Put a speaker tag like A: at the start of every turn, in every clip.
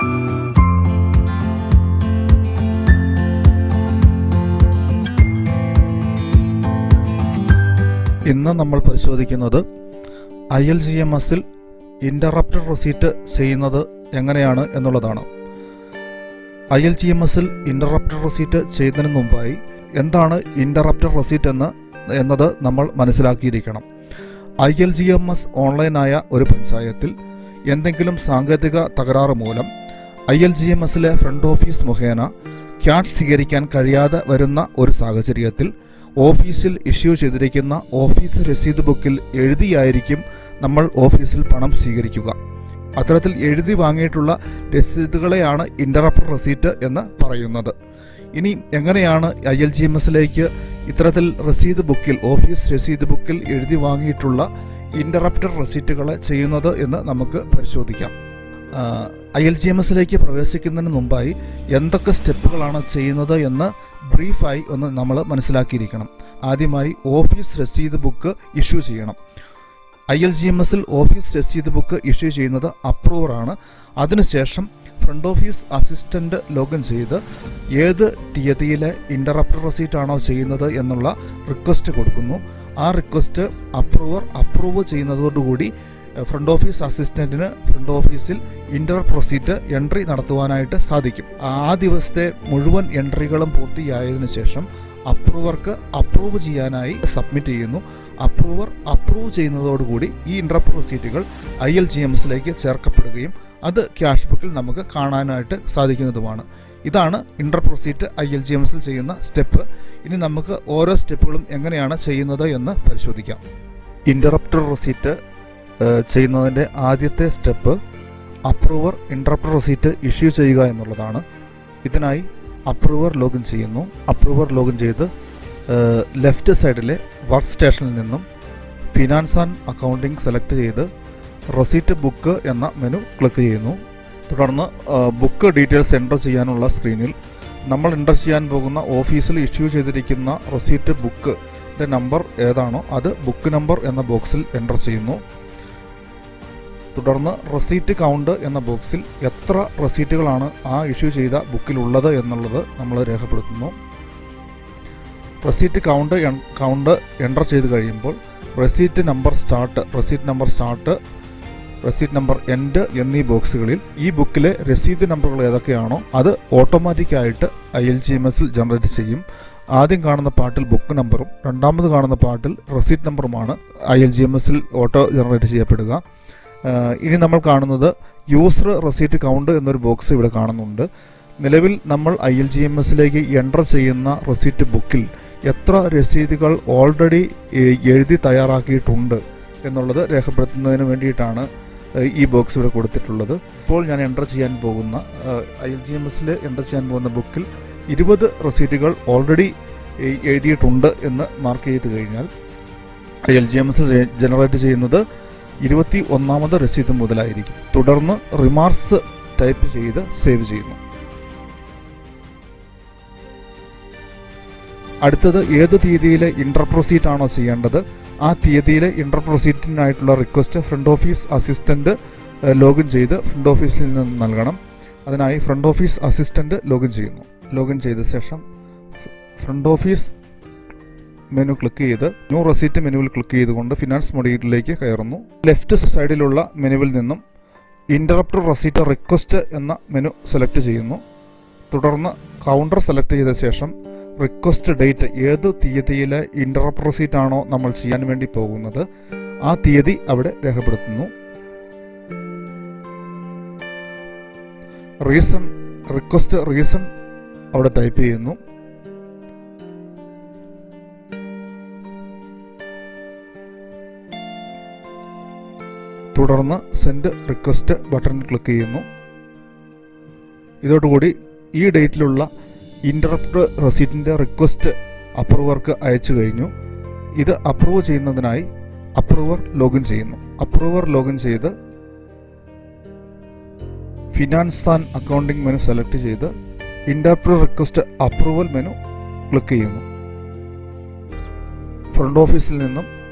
A: ഇന്ന് നമ്മൾ പരിശോധിക്കുന്നത് ILGMSൽ ഇൻ്ററപ്റ്റഡ് റെസീറ്റ് ചെയ്യുന്നത് എങ്ങനെയാണ് എന്നുള്ളതാണ്. ILGMSൽ ഇൻ്ററപ്റ്റഡ് റെസീറ്റ് ചെയ്യുന്നതിന് മുമ്പായി എന്താണ് ഇൻ്ററപ്റ്റഡ് റെസീറ്റ് എന്നത് നമ്മൾ മനസ്സിലാക്കിയിരിക്കണം. ILGMS ഓൺലൈനായ ഒരു പഞ്ചായത്തിൽ എന്തെങ്കിലും സാങ്കേതിക തകരാറ് മൂലം ILGMSലെ ഫ്രണ്ട് ഓഫീസ് മുഖേന ക്യാഷ് സ്വീകരിക്കാൻ കഴിയാതെ വരുന്ന ഒരു സാഹചര്യത്തിൽ ഓഫീസിൽ ഇഷ്യൂ ചെയ്തിരിക്കുന്ന ഓഫീസ് രസീത് ബുക്കിൽ എഴുതിയായിരിക്കും നമ്മൾ ഓഫീസിൽ പണം സ്വീകരിക്കുക. അത്തരത്തിൽ എഴുതി വാങ്ങിയിട്ടുള്ള രസീതുകളെയാണ് ഇൻ്ററപ്റ്റഡ് റെസീറ്റ് എന്ന് പറയുന്നത്. ഇനി എങ്ങനെയാണ് ILGMSലേക്ക് ഇത്തരത്തിൽ രസീത് ബുക്കിൽ ഓഫീസ് രസീത് ബുക്കിൽ എഴുതി വാങ്ങിയിട്ടുള്ള ഇൻ്ററപ്റ്റഡ് റെസീറ്റുകളെ ചെയ്യുന്നത് എന്ന് നമുക്ക് പരിശോധിക്കാം. ILGMSലേക്ക് പ്രവേശിക്കുന്നതിന് മുമ്പായി എന്തൊക്കെ സ്റ്റെപ്പുകളാണ് ചെയ്യുന്നത് എന്ന് ബ്രീഫായി ഒന്ന് നമ്മൾ മനസ്സിലാക്കിയിരിക്കണം. ആദ്യമായി ഓഫീസ് രസീത് ബുക്ക് ഇഷ്യൂ ചെയ്യണം. ILGMSൽ ഓഫീസ് രസീത് ബുക്ക് ഇഷ്യൂ ചെയ്യുന്നത് അപ്രൂവറാണ്. അതിനുശേഷം ഫ്രണ്ട് ഓഫീസ് അസിസ്റ്റൻ്റ് ലോഗിൻ ചെയ്ത് ഏത് തീയതിയിലെ ഇൻ്ററപ്റ്റഡ് റെസീറ്റ് ആണോ ചെയ്യുന്നത് എന്നുള്ള റിക്വസ്റ്റ് കൊടുക്കുന്നു. ആ റിക്വസ്റ്റ് അപ്രൂവ് ചെയ്യുന്നതോടുകൂടി ഫ്രണ്ട് ഓഫീസ് അസിസ്റ്റന്റിന് ഫ്രണ്ട് ഓഫീസിൽ ഇൻ്ററപ്റ്റഡ് റെസീറ്റ് എൻട്രി നടത്തുവാനായിട്ട് സാധിക്കും. ആ ദിവസത്തെ മുഴുവൻ എൻട്രികളും പൂർത്തിയായതിനു ശേഷം അപ്രൂവർക്ക് അപ്രൂവ് ചെയ്യാനായി സബ്മിറ്റ് ചെയ്യുന്നു. അപ്രൂവ് ചെയ്യുന്നതോടുകൂടി ഈ ഇൻ്ററപ്റ്റഡ് റെസീറ്റുകൾ ILGMSലേക്ക് ചേർക്കപ്പെടുകയും അത് ക്യാഷ് ബുക്കിൽ നമുക്ക് കാണാനായിട്ട് സാധിക്കുന്നതുമാണ്. ഇതാണ് ഇൻ്ററപ്റ്റഡ് റെസീറ്റ് ILGMSൽ ചെയ്യുന്ന സ്റ്റെപ്പ്. ഇനി നമുക്ക് ഓരോ സ്റ്റെപ്പുകളും എങ്ങനെയാണ് ചെയ്യുന്നത് എന്ന് പരിശോധിക്കാം. ഇൻ്ററപ്റ്റഡ് റെസീറ്റ് ചെയ്യുന്നതിൻ്റെ ആദ്യത്തെ സ്റ്റെപ്പ് അപ്രൂവർ ഇൻ്ററപ്റ്റഡ് റെസീറ്റ് ഇഷ്യൂ ചെയ്യുക എന്നുള്ളതാണ്. ഇതിനായി അപ്രൂവർ ലോഗിൻ ചെയ്യുന്നു. അപ്രൂവർ ലോഗിൻ ചെയ്ത് ലെഫ്റ്റ് സൈഡിലെ വർക്ക് സ്റ്റേഷനിൽ നിന്നും ഫിനാൻസ് ആൻഡ് അക്കൗണ്ടിംഗ് സെലക്ട് ചെയ്ത് റെസീറ്റ് ബുക്ക് എന്ന മെനു ക്ലിക്ക് ചെയ്യുന്നു. തുടർന്ന് ബുക്ക് ഡീറ്റെയിൽസ് എൻ്റർ ചെയ്യാനുള്ള സ്ക്രീനിൽ നമ്മൾ എൻ്റർ ചെയ്യാൻ പോകുന്ന ഓഫീസിൽ ഇഷ്യൂ ചെയ്തിരിക്കുന്ന റെസീറ്റ് ബുക്കിൻ്റെ നമ്പർ ഏതാണോ അത് ബുക്ക് നമ്പർ എന്ന ബോക്സിൽ എൻ്റർ ചെയ്യുന്നു. തുടർന്ന് റെസീറ്റ് കൗണ്ട് എന്ന ബോക്സിൽ എത്ര റെസീറ്റുകളാണ് ആ ഇഷ്യൂ ചെയ്ത ബുക്കിലുള്ളത് എന്നുള്ളത് നമ്മൾ രേഖപ്പെടുത്തുന്നു. റെസീറ്റ് കൗണ്ട് എൻ്റർ ചെയ്ത് കഴിയുമ്പോൾ receipt number start, receipt number end എന്നീ ബോക്സുകളിൽ ഈ ബുക്കിലെ രസീത് നമ്പറുകൾ ഏതൊക്കെയാണോ അത് ഓട്ടോമാറ്റിക്കായിട്ട് ILGMSൽ ജനറേറ്റ് ചെയ്യും. ആദ്യം കാണുന്ന പാർട്ടിൽ ബുക്ക് നമ്പറും രണ്ടാമത് കാണുന്ന പാർട്ടിൽ റെസീറ്റ് നമ്പറുമാണ് ILGMSൽ ഓട്ടോ ജനറേറ്റ് ചെയ്യപ്പെടുക. ഇനി നമ്മൾ കാണുന്നത് യൂസർ റെസീറ്റ് കൗണ്ട് എന്നൊരു ബോക്സ് ഇവിടെ കാണുന്നുണ്ട്. നിലവിൽ നമ്മൾ ILGMSലേക്ക് എൻ്റർ ചെയ്യുന്ന റെസീറ്റ് ബുക്കിൽ എത്ര രസീതുകൾ ഓൾറെഡി എഴുതി തയ്യാറാക്കിയിട്ടുണ്ട് എന്നുള്ളത് രേഖപ്പെടുത്തുന്നതിന് വേണ്ടിയിട്ടാണ് ഈ ബോക്സ് ഇവിടെ കൊടുത്തിട്ടുള്ളത്. ഇപ്പോൾ ഞാൻ എൻ്റർ ചെയ്യാൻ പോകുന്ന ILGMSൽ എൻ്റർ ചെയ്യാൻ പോകുന്ന ബുക്കിൽ 20 റെസീറ്റുകൾ ഓൾറെഡി എഴുതിയിട്ടുണ്ട് എന്ന് മാർക്ക് ചെയ്ത് കഴിഞ്ഞാൽ ILGMS ജനറേറ്റ് ചെയ്യുന്നത് 21ാമത് രസീത് മുതലായിരിക്കും. തുടർന്ന് റിമാർക്സ് ടൈപ്പ് ചെയ്ത് സേവ് ചെയ്യുന്നു. അടുത്തത് ഏത് തീയതിയിലെ ഇൻ്ററപ്റ്റഡ് റെസീറ്റ് ആണോ ചെയ്യേണ്ടത് ആ തീയതിയിലെ ഇൻ്ററപ്റ്റഡ് റെസീറ്റിനായിട്ടുള്ള request front office assistant login ചെയ്ത് ഫ്രണ്ട് ഓഫീസിൽ നിന്ന് നൽകണം. അതിനായി ഫ്രണ്ട് ഓഫീസ് അസിസ്റ്റൻ്റ് ലോഗിൻ ചെയ്യുന്നു. ലോഗിൻ ചെയ്ത ശേഷം ഫ്രണ്ട് ഓഫീസ് മെനു ക്ലിക്ക് ചെയ്ത് ന്യൂ റെസീറ്റ് മെനുവിൽ ക്ലിക്ക് ചെയ്തുകൊണ്ട് ഫിനാൻസ് മൊഡ്യൂളിലേക്ക് കയറുന്നു. ലെഫ്റ്റ് സൈഡിലുള്ള മെനുവിൽ നിന്നും ഇൻ്ററപ്റ്റഡ് റെസീറ്റ് റിക്വസ്റ്റ് എന്ന മെനു സെലക്ട് ചെയ്യുന്നു. തുടർന്ന് കൗണ്ടർ സെലക്ട് ചെയ്ത ശേഷം റിക്വസ്റ്റ് ഡേറ്റ്, ഏത് തീയതിയിലെ ഇൻ്ററപ്റ്റഡ് റെസീറ്റ് ആണോ നമ്മൾ ചെയ്യാൻ വേണ്ടി പോകുന്നത് ആ തീയതി അവിടെ രേഖപ്പെടുത്തുന്നു. റിക്വസ്റ്റ് റീസൺ അവിടെ ടൈപ്പ് ചെയ്യുന്നു. തുടർന്ന് സെൻഡ് റിക്വസ്റ്റ് ബട്ടണിൽ ക്ലിക്ക് ചെയ്യുന്നു. ഇതോടുകൂടി ഈ ഡേറ്റിലുള്ള ഇൻ്ററപ്റ്റഡ് റെസീറ്റിൻ്റെ റിക്വസ്റ്റ് അപ്രൂവർക്ക് അയച്ചു കഴിഞ്ഞു. ഇത് അപ്രൂവ് ചെയ്യുന്നതിനായി അപ്രൂവർ ലോഗിൻ ചെയ്യുന്നു. അപ്രൂവർ ലോഗിൻ ചെയ്ത് finance and accounting menu select ചെയ്ത് ഇൻ്ററപ്റ്റഡ് റിക്വസ്റ്റ് അപ്രൂവൽ മെനു ക്ലിക്ക് ചെയ്യുന്നു. ഫ്രണ്ട് ഓഫീസിൽ നിന്നും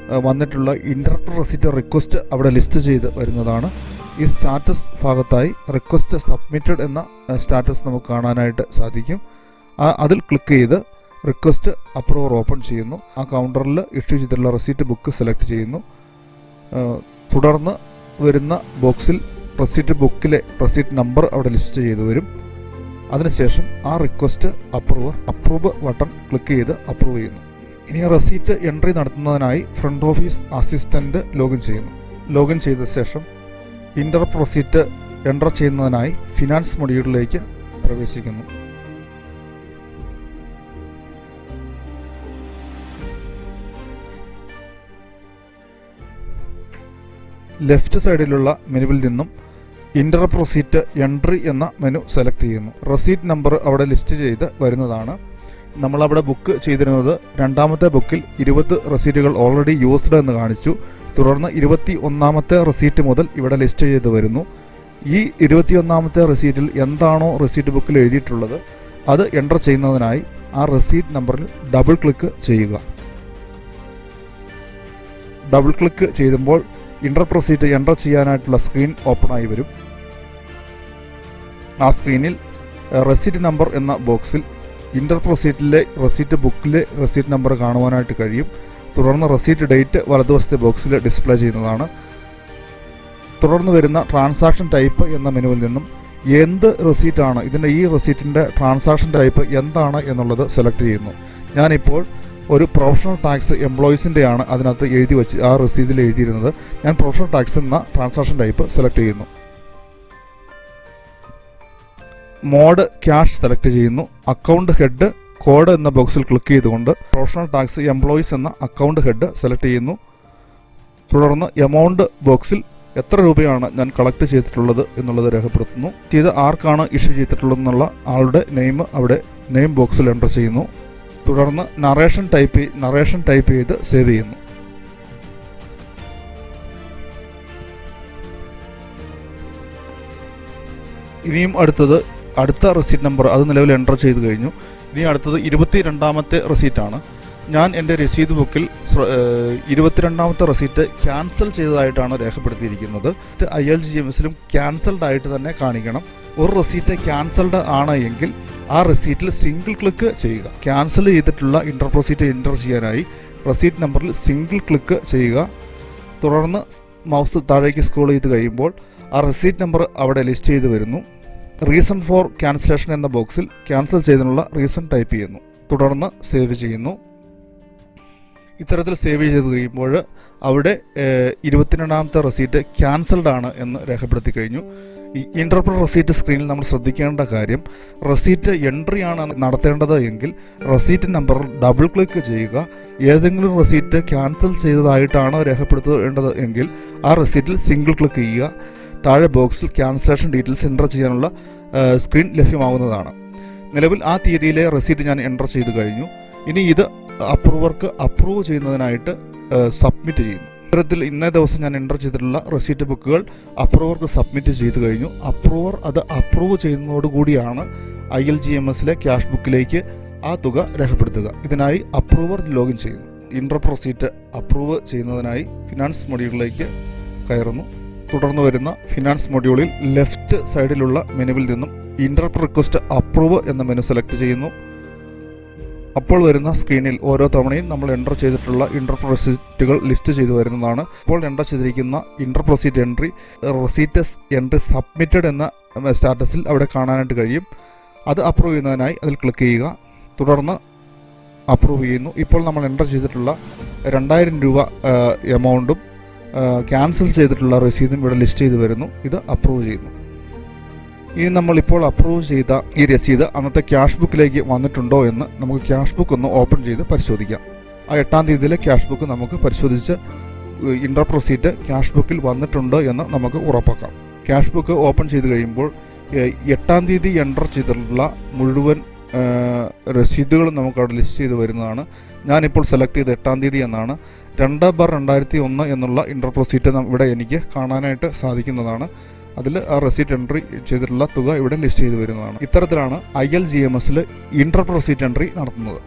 A: വന്നിട്ടുള്ള ഇൻ്ററപ്റ്റഡ് റെസീറ്റ് റിക്വസ്റ്റ് അവിടെ ലിസ്റ്റ് ചെയ്ത് വരുന്നതാണ്. ഈ സ്റ്റാറ്റസ് ഭാഗത്തായി റിക്വസ്റ്റ് സബ്മിറ്റഡ് എന്ന സ്റ്റാറ്റസ് നമുക്ക് കാണാനായിട്ട് സാധിക്കും. അതിൽ ക്ലിക്ക് ചെയ്ത് റിക്വസ്റ്റ് അപ്രൂവർ ഓപ്പൺ ചെയ്യുന്നു. ആ കൗണ്ടറിൽ ഇഷ്യൂ ചെയ്തിട്ടുള്ള റെസീറ്റ് ബുക്ക് സെലക്ട് ചെയ്യുന്നു. തുടർന്ന് വരുന്ന ബോക്സിൽ റെസീറ്റ് ബുക്കിലെ റെസീറ്റ് നമ്പർ അവിടെ ലിസ്റ്റ് ചെയ്ത് വരും. അതിനുശേഷം ആ റിക്വസ്റ്റ് അപ്രൂവ് ബട്ടൺ ക്ലിക്ക് ചെയ്ത് അപ്രൂവ് ചെയ്യുന്നു. ഇനി റെസീറ്റ് എൻട്രി നടത്തുന്നതിനായി ഫ്രണ്ട് ഓഫീസ് അസിസ്റ്റന്റ് ലോഗിൻ ചെയ്യുന്നു. ലോഗിൻ ചെയ്ത ശേഷം ഇൻറ്ററപ്റ്റ് റെസീറ്റ് എൻ്റർ ചെയ്യുന്നതിനായി ഫിനാൻസ് മൊഡ്യൂളിലേക്ക് പ്രവേശിക്കുന്നു. ലെഫ്റ്റ് സൈഡിലുള്ള മെനുവിൽ നിന്നും ഇൻറ്ററപ്റ്റ് റെസീറ്റ് എൻട്രി എന്ന മെനു സെലക്ട് ചെയ്യുന്നു. റെസീറ്റ് നമ്പർ അവിടെ ലിസ്റ്റ് ചെയ്ത് വരുന്നതാണ്. നമ്മളവിടെ ബുക്ക് ചെയ്തിരുന്നത് രണ്ടാമത്തെ ബുക്കിൽ 20 റെസീറ്റുകൾ ഓൾറെഡി യൂസ്ഡ് എന്ന് കാണിച്ചു. തുടർന്ന് 21ാമത്തെ റെസീറ്റ് മുതൽ ഇവിടെ ലിസ്റ്റ് ചെയ്ത് വരുന്നു. ഈ 21ാമത്തെ റെസീറ്റിൽ എന്താണോ റെസീറ്റ് ബുക്കിൽ എഴുതിയിട്ടുള്ളത് അത് എൻ്റർ ചെയ്യുന്നതിനായി ആ റെസീറ്റ് നമ്പറിൽ ഡബിൾ ക്ലിക്ക് ചെയ്യുക. ഡബിൾ ക്ലിക്ക് ചെയ്യുമ്പോൾ ഇൻറ്ററപ്റ്റ് റെസീറ്റ് എൻ്റർ ചെയ്യാനായിട്ടുള്ള സ്ക്രീൻ ഓപ്പണായി വരും. ആ സ്ക്രീനിൽ റെസീറ്റ് നമ്പർ എന്ന ബോക്സിൽ ഇൻറ്ററപ്റ്റ് റെസീറ്റിലെ റെസീറ്റ് ബുക്കിലെ റെസീറ്റ് നമ്പർ കാണുവാനായിട്ട് കഴിയും. തുടർന്ന് റെസീറ്റ് ഡേറ്റ് വലതുവശത്തെ ബോക്സിൽ ഡിസ്പ്ലേ ചെയ്യുന്നതാണ്. തുടർന്ന് വരുന്ന ട്രാൻസാക്ഷൻ ടൈപ്പ് എന്ന മെനുവിൽ നിന്നും എന്ത് റെസീറ്റാണ് ഈ റെസീറ്റിൻ്റെ ട്രാൻസാക്ഷൻ ടൈപ്പ് എന്താണ് എന്നുള്ളത് സെലക്ട് ചെയ്യുന്നു. ഞാനിപ്പോൾ ഒരു പ്രൊഫഷണൽ ടാക്സ് എംപ്ലോയീസിൻ്റെയാണ് അതിനകത്ത് എഴുതി വെച്ച് ആ റെസീറ്റിൽ എഴുതിയിരുന്നത്. ഞാൻ പ്രൊഫഷണൽ ടാക്സ് എന്ന ട്രാൻസാക്ഷൻ ടൈപ്പ് സെലക്ട് ചെയ്യുന്നു. മോഡ് ക്യാഷ് സെലക്ട് ചെയ്യുന്നു. അക്കൗണ്ട് ഹെഡ് കോഡ് എന്ന ബോക്സിൽ ക്ലിക്ക് ചെയ്തുകൊണ്ട് പ്രൊഫഷണൽ ടാക്സ് എംപ്ലോയീസ് എന്ന അക്കൗണ്ട് ഹെഡ് സെലക്ട് ചെയ്യുന്നു. തുടർന്ന് എമൗണ്ട് ബോക്സിൽ എത്ര രൂപയാണ് ഞാൻ കളക്ട് ചെയ്തിട്ടുള്ളത് എന്നുള്ളത് രേഖപ്പെടുത്തുന്നു. ചെയ്ത് ആർക്കാണ് ഇഷ്യൂ ചെയ്തിട്ടുള്ളതെന്നുള്ള ആളുടെ നെയിം അവിടെ നെയിം ബോക്സിൽ എൻ്റർ ചെയ്യുന്നു. തുടർന്ന് നറേഷൻ ടൈപ്പ് ചെയ്ത് സേവ് ചെയ്യുന്നു. ഇനിയും അടുത്ത റെസീറ്റ് നമ്പർ അത് നിലവിൽ എൻ്റർ ചെയ്ത് കഴിഞ്ഞു. ഇനി അടുത്തത് 22ാമത്തെ റെസീറ്റാണ്. ഞാൻ എൻ്റെ രസീത് ബുക്കിൽ 22ാമത്തെ റെസീറ്റ് ക്യാൻസൽ ചെയ്തതായിട്ടാണ് രേഖപ്പെടുത്തിയിരിക്കുന്നത്. ILGMSലും ക്യാൻസൽഡ് ആയിട്ട് തന്നെ കാണിക്കണം. ഒരു റെസീറ്റ് ക്യാൻസൽഡ് ആണ് എങ്കിൽ ആ റെസീറ്റിൽ സിംഗിൾ ക്ലിക്ക് ചെയ്യുക. ക്യാൻസൽ ചെയ്തിട്ടുള്ള ഇൻറ്ററപ്റ്റ് റെസീറ്റ് എൻ്റർ ചെയ്യാനായി റെസീറ്റ് നമ്പറിൽ സിംഗിൾ ക്ലിക്ക് ചെയ്യുക. തുടർന്ന് മൗസ് താഴേക്ക് സ്ക്രോൾ ചെയ്ത് കഴിയുമ്പോൾ ആ റെസീറ്റ് നമ്പർ അവിടെ ലിസ്റ്റ് ചെയ്ത് വരുന്നു. റീസൺ ഫോർ ക്യാൻസലേഷൻ എന്ന ബോക്സിൽ ക്യാൻസൽ ചെയ്തതിനുള്ള റീസൺ ടൈപ്പ് ചെയ്യുന്നു. തുടർന്ന് സേവ് ചെയ്യുന്നു. ഇത്തരത്തിൽ സേവ് ചെയ്ത് കഴിയുമ്പോൾ അവിടെ 22ാമത്തെ റെസീറ്റ് ക്യാൻസൽഡ് ആണ് എന്ന് രേഖപ്പെടുത്തി കഴിഞ്ഞു. ഈ ഇൻറ്റർപ്രറ്റ് റെസീറ്റ് സ്ക്രീനിൽ നമ്മൾ ശ്രദ്ധിക്കേണ്ട കാര്യം, റെസീറ്റ് എൻട്രി ആണ് നടത്തേണ്ടത് എങ്കിൽ റെസീറ്റ് നമ്പറിൽ ഡബിൾ ക്ലിക്ക് ചെയ്യുക. ഏതെങ്കിലും റെസീറ്റ് ക്യാൻസൽ ചെയ്തതായിട്ടാണ് രേഖപ്പെടുത്തേണ്ടത് എങ്കിൽ ആ റെസീറ്റിൽ സിംഗിൾ ക്ലിക്ക് ചെയ്യുക. താഴെ ബോക്സിൽ ക്യാൻസലേഷൻ ഡീറ്റെയിൽസ് എൻ്റർ ചെയ്യാനുള്ള സ്ക്രീൻ ലഭ്യമാകുന്നതാണ്. നിലവിൽ ആ തീയതിയിലെ റെസീറ്റ് ഞാൻ എൻ്റർ ചെയ്ത് കഴിഞ്ഞു. ഇനി ഇത് അപ്രൂവർക്ക് അപ്രൂവ് ചെയ്യുന്നതിനായിട്ട് സബ്മിറ്റ് ചെയ്യുന്നു. ഇത്തരത്തിൽ ഇന്നേ ദിവസം ഞാൻ എൻ്റർ ചെയ്തിട്ടുള്ള റെസീറ്റ് ബുക്കുകൾ അപ്രൂവർക്ക് സബ്മിറ്റ് ചെയ്ത് കഴിഞ്ഞു. അപ്രൂവർ അത് അപ്രൂവ് ചെയ്യുന്നതോടുകൂടിയാണ് ILGMSലെ ക്യാഷ് ബുക്കിലേക്ക് ആ തുക രേഖപ്പെടുത്തുക. ഇതിനായി അപ്രൂവർ ലോഗിൻ ചെയ്യുന്നു. ഇൻറ്ററപ്റ്റ് റെസീറ്റ് അപ്രൂവ് ചെയ്യുന്നതിനായി ഫിനാൻസ് മൊഡ്യൂളിലേക്ക് കയറുന്നു. തുടർന്ന് വരുന്ന ഫിനാൻസ് മൊഡ്യൂളിൽ ലെഫ്റ്റ് സൈഡിലുള്ള മെനുവിൽ നിന്നും ഇൻറ്ററപ്റ്റ് റിക്വസ്റ്റ് അപ്രൂവ് എന്ന മെനു സെലക്ട് ചെയ്യുന്നു. അപ്പോൾ വരുന്ന സ്ക്രീനിൽ ഓരോ തവണയും നമ്മൾ എൻ്റർ ചെയ്തിട്ടുള്ള ഇൻറ്ററപ്റ്റ് റെസീറ്റുകൾ ലിസ്റ്റ് ചെയ്ത് വരുന്നതാണ്. ഇപ്പോൾ എൻ്റർ ചെയ്തിരിക്കുന്ന interrupt receipt receipt entry submitted എന്ന സ്റ്റാറ്റസിൽ അവിടെ കാണാനായിട്ട് കഴിയും. അത് അപ്രൂവ് ചെയ്യുന്നതിനായി അതിൽ ക്ലിക്ക് ചെയ്യുക. തുടർന്ന് അപ്രൂവ് ചെയ്യുന്നു. ഇപ്പോൾ നമ്മൾ എൻ്റർ ചെയ്തിട്ടുള്ള 2000 രൂപ എമൗണ്ടും ക്യാൻസൽ ചെയ്തിട്ടുള്ള രസീതും ഇവിടെ ലിസ്റ്റ് ചെയ്ത് വരുന്നു. ഇത് അപ്രൂവ് ചെയ്യുന്നു. ഇനി നമ്മളിപ്പോൾ അപ്രൂവ് ചെയ്ത ഈ രസീത് അന്നത്തെ ക്യാഷ് ബുക്കിലേക്ക് വന്നിട്ടുണ്ടോ എന്ന് നമുക്ക് ക്യാഷ് ബുക്ക് ഒന്ന് ഓപ്പൺ ചെയ്ത് പരിശോധിക്കാം. ആ 8ാം തീയതിയിലെ ക്യാഷ് ബുക്ക് നമുക്ക് പരിശോധിച്ച് ഇൻറ്ററപ്റ്റ് റെസീറ്റ് ക്യാഷ് ബുക്കിൽ വന്നിട്ടുണ്ട് എന്ന് നമുക്ക് ഉറപ്പാക്കാം. ക്യാഷ് ബുക്ക് ഓപ്പൺ ചെയ്ത് കഴിയുമ്പോൾ 8ാം തീയതി എൻ്റർ ചെയ്തിട്ടുള്ള മുഴുവൻ രസീതുകളും നമുക്ക് അവിടെ ലിസ്റ്റ് ചെയ്ത് വരുന്നതാണ്. ഞാനിപ്പോൾ സെലക്ട് ചെയ്ത് 8ാം തീയതി എന്നാണ്. 2/2001 എന്നുള്ള ഇൻറ്ററപ്റ്റ് റെസീറ്റ് ഇവിടെ എനിക്ക് കാണാനായിട്ട് സാധിക്കുന്നതാണ്. അതിൽ ആ റെസീറ്റ് എൻട്രി ചെയ്തിട്ടുള്ള തുക ഇവിടെ ലിസ്റ്റ് ചെയ്ത് വരുന്നതാണ്. ഇത്തരത്തിലാണ് ILGMSൽ ഇൻറ്ററപ്റ്റ് റെസീറ്റ് എൻട്രി നടത്തുന്നത്.